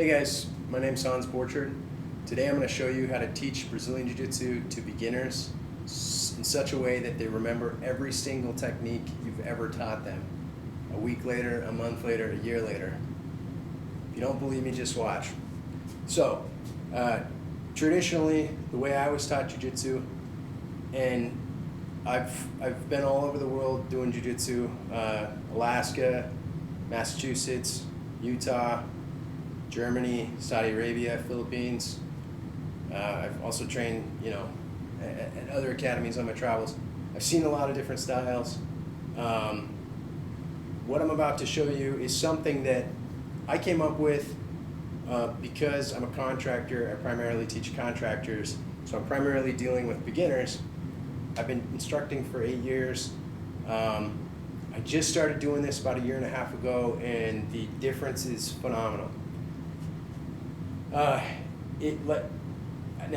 Hey guys, my name's Hans Borchard. Today I'm going to show you how to teach Brazilian Jiu Jitsu to beginners in such a way that they remember every single technique you've ever taught them. A week later, a month later, a year later. If you don't believe me, just watch. So, traditionally, the way I was taught Jiu Jitsu, and I've been all over the world doing Jiu Jitsu, Alaska, Massachusetts, Utah, Germany, Saudi Arabia, Philippines. I've also trained, at other academies on my travels. I've seen a lot of different styles. What I'm about to show you is something that I came up with because I'm a contractor. I primarily teach contractors, so I'm primarily dealing with beginners. I've been instructing for 8 years. I just started doing this about 1.5 years ago, and the difference is phenomenal. Now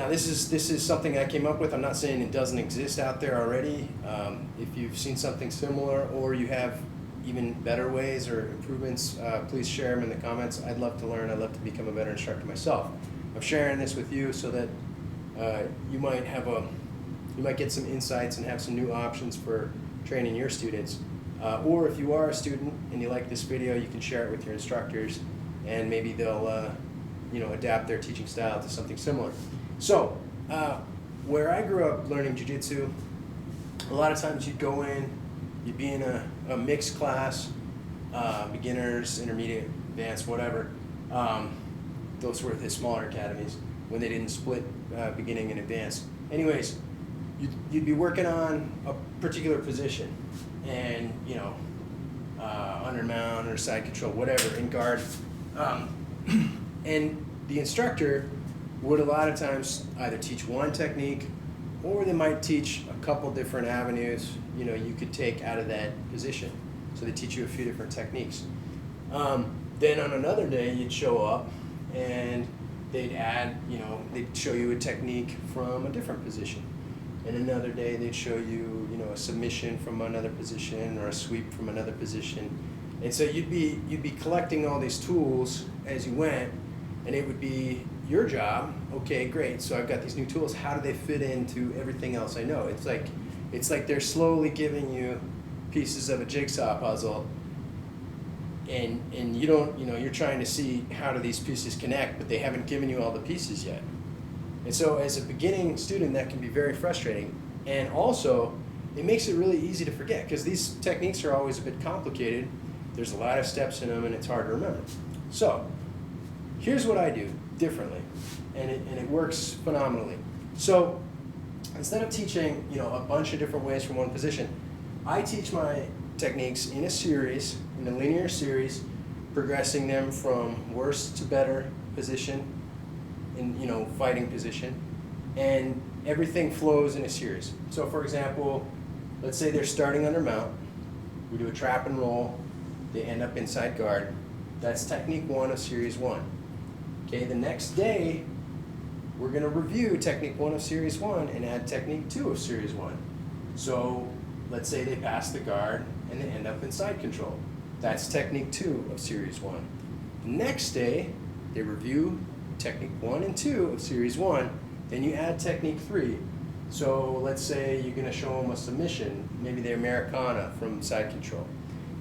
this is something I came up with. I'm not saying it doesn't exist out there already. If you've seen something similar or you have even better ways or improvements, please share them in the comments. I'd love to learn. I'd love to become a better instructor myself. I'm sharing this with you so that you might get some insights and have some new options for training your students. Or if you are a student and you like this video, you can share it with your instructors, and maybe they'll adapt their teaching style to something similar. So, where I grew up learning Jiu Jitsu, a lot of times you'd go in, you'd be in a mixed class, beginners, intermediate, advanced, whatever. Those were the smaller academies when they didn't split beginning and advanced. Anyways, you'd be working on a particular position, and under mount or side control, whatever, in guard, and the instructor would a lot of times either teach one technique, or they might teach a couple different avenues you could take out of that position. So they teach you a few different techniques. Then on another day you'd show up and they'd add, they'd show you a technique from a different position. And another day they'd show you, a submission from another position or a sweep from another position. And so you'd be collecting all these tools as you went, and it would be your job. Okay, great. So I've got these new tools. How do they fit into everything else I know? It's like they're slowly giving you pieces of a jigsaw puzzle, and you don't, you're trying to see how do these pieces connect, but they haven't given you all the pieces yet. And so as a beginning student, that can be very frustrating. And also, it makes it really easy to forget, because these techniques are always a bit complicated. There's a lot of steps in them, and it's hard to remember. So here's what I do differently, and it works phenomenally. So instead of teaching a bunch of different ways from one position, I teach my techniques in a series, in a linear series, progressing them from worst to better position, in fighting position, and everything flows in a series. So for example, let's say they're starting under mount. We do a trap and roll. They end up inside guard. That's technique 1 of series 1. Okay, the next day we're going to review technique 1 of series 1 and add technique 2 of series 1. So let's say they pass the guard and they end up in side control. That's technique 2 of series 1. The next day they review technique 1 and 2 of series 1, then you add technique 3. So let's say you're going to show them a submission, maybe the Americana from side control.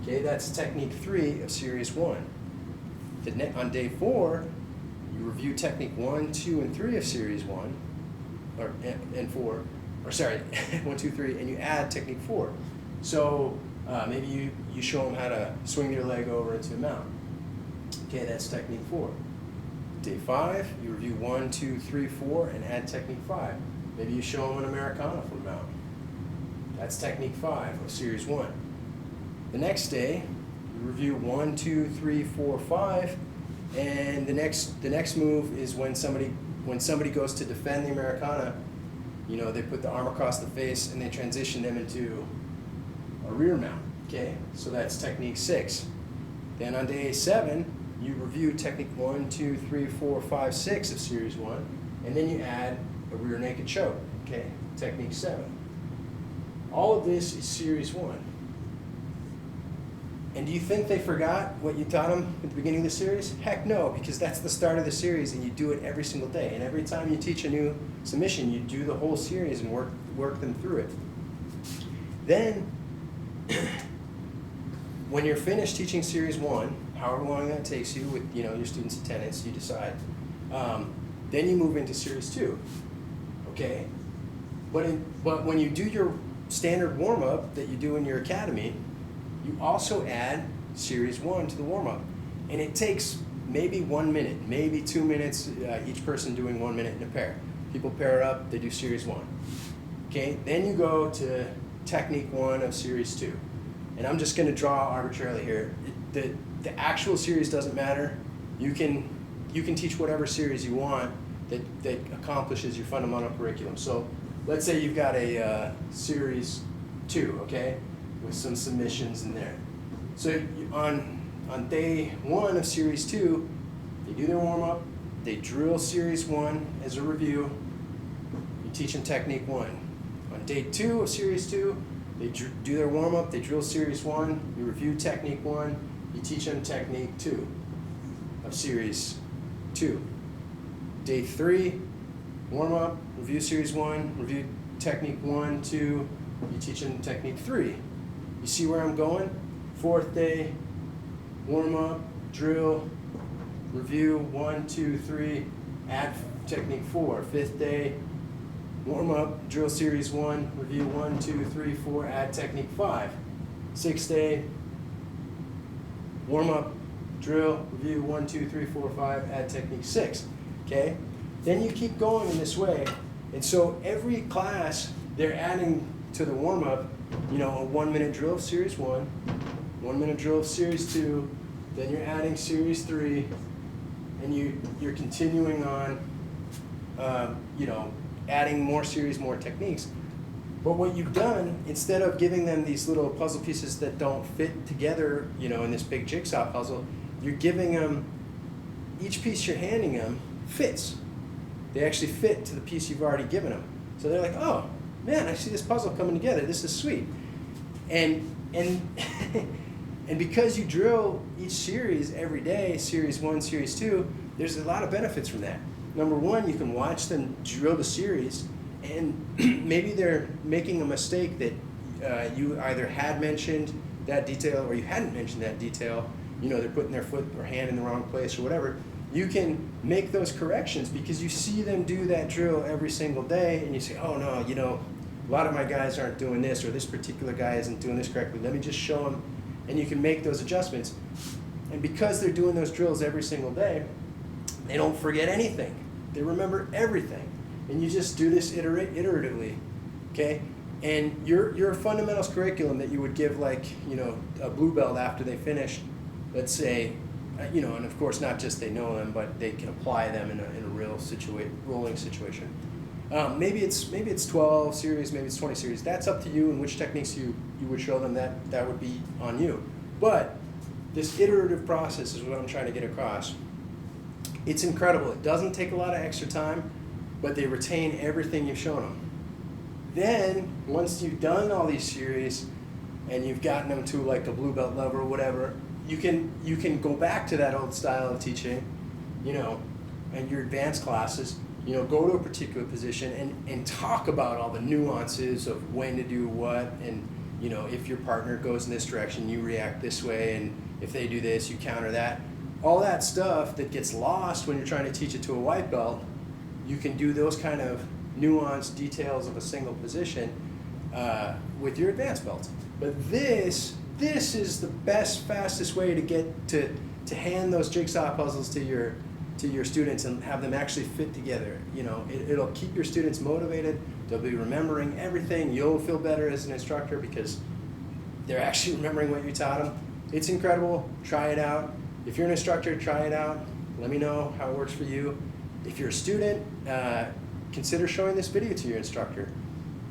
Okay, that's technique 3 of series 1. On day 4, you review technique 1, 2, and 3 of series 1, and 4, or sorry, 1, 2, 3, and you add technique 4. So maybe you show them how to swing your leg over into a mount. Okay, that's technique 4. Day 5, you review 1, 2, 3, 4, and add technique 5. Maybe you show them an Americana from mount. That's technique 5 of series 1. The next day, you review 1, 2, 3, 4, 5, and the next move is when somebody goes to defend the Americana, they put the arm across the face and they transition them into a rear mount. Okay, so that's technique 6. Then on day 7, you review technique 1, 2, 3, 4, 5, 6 of series 1, and then you add a rear naked choke. Okay, technique 7. All of this is series 1. And do you think they forgot what you taught them at the beginning of the series? Heck no, because that's the start of the series and you do it every single day. And every time you teach a new submission, you do the whole series and work them through it. Then, when you're finished teaching series 1, however long that takes you with your students' attendance, you decide. Then you move into series 2, okay? But when you do your standard warm-up that you do in your academy, you also add series 1 to the warm-up. And it takes maybe 1 minute, maybe 2 minutes, each person doing 1 minute in a pair. People pair up, they do series 1. Okay, then you go to technique 1 of series 2. And I'm just gonna draw arbitrarily here. The actual series doesn't matter. You can teach whatever series you want that accomplishes your fundamental curriculum. So let's say you've got a series 2, okay, with some submissions in there. So on day 1 of series 2, they do their warm-up, they drill series 1 as a review, you teach them technique 1. On day 2 of series 2, they do their warm-up, they drill series 1, you review technique 1, you teach them technique 2 of series 2. Day 3, warm-up, review series 1, review technique 1, 2, you teach them technique 3. You see where I'm going? 4th day, warm-up, drill, review 1, 2, 3, add technique 4. 5th day, warm-up, drill series 1, review 1, 2, 3, 4, add technique 5. 6th day, warm-up, drill, review 1, 2, 3, 4, 5, add technique 6. Okay? Then you keep going in this way. And so every class, they're adding to the warm-up, a 1 minute drill of series 1, 1 minute drill of series 2, then you're adding series 3, and you're continuing on, adding more series, more techniques. But what you've done, instead of giving them these little puzzle pieces that don't fit together, in this big jigsaw puzzle, you're giving them, each piece you're handing them fits. They actually fit to the piece you've already given them. So they're like, oh, man, I see this puzzle coming together. This is sweet. And and because you drill each series every day, series 1, series 2, there's a lot of benefits from that. Number 1, you can watch them drill the series, and maybe they're making a mistake that you either had mentioned that detail or you hadn't mentioned that detail. They're putting their foot or hand in the wrong place or whatever. You can make those corrections because you see them do that drill every single day, and you say, oh no, a lot of my guys aren't doing this, or this particular guy isn't doing this correctly. Let me just show them, and you can make those adjustments. And because they're doing those drills every single day, they don't forget anything. They remember everything. And you just do this iteratively, okay? And your fundamentals curriculum that you would give like, a blue belt after they finish, let's say, and of course not just they know them, but they can apply them in a real rolling situation. Maybe it's 12 series, maybe it's 20 series. That's up to you, and which techniques you would show them. That would be on you. But this iterative process is what I'm trying to get across. It's incredible. It doesn't take a lot of extra time, but they retain everything you've shown them. Then, once you've done all these series and you've gotten them to like a blue belt level or whatever, you can go back to that old style of teaching, and your advanced classes, go to a particular position and talk about all the nuances of when to do what, and if your partner goes in this direction, you react this way, and if they do this, you counter that. All that stuff that gets lost when you're trying to teach it to a white belt, you can do those kind of nuanced details of a single position with your advanced belts. But this is the best, fastest way to get to hand those jigsaw puzzles to your students and have them actually fit together. It'll keep your students motivated. They'll be remembering everything. You'll feel better as an instructor because they're actually remembering what you taught them. It's incredible. Try it out. If you're an instructor, try it out. Let me know how it works for you. If you're a student, consider showing this video to your instructor.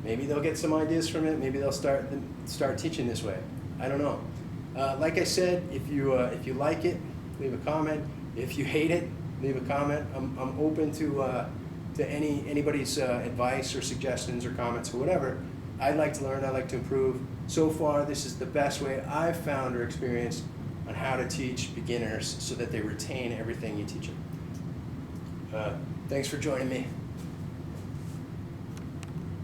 Maybe they'll get some ideas from it. Maybe they'll start teaching this way. I don't know. Like I said, if you like it, leave a comment. If you hate it, leave a comment. I'm open to anybody's advice or suggestions or comments or whatever. I'd like to learn. I'd like to improve. So far, this is the best way I've found or experienced on how to teach beginners so that they retain everything you teach them. Thanks for joining me.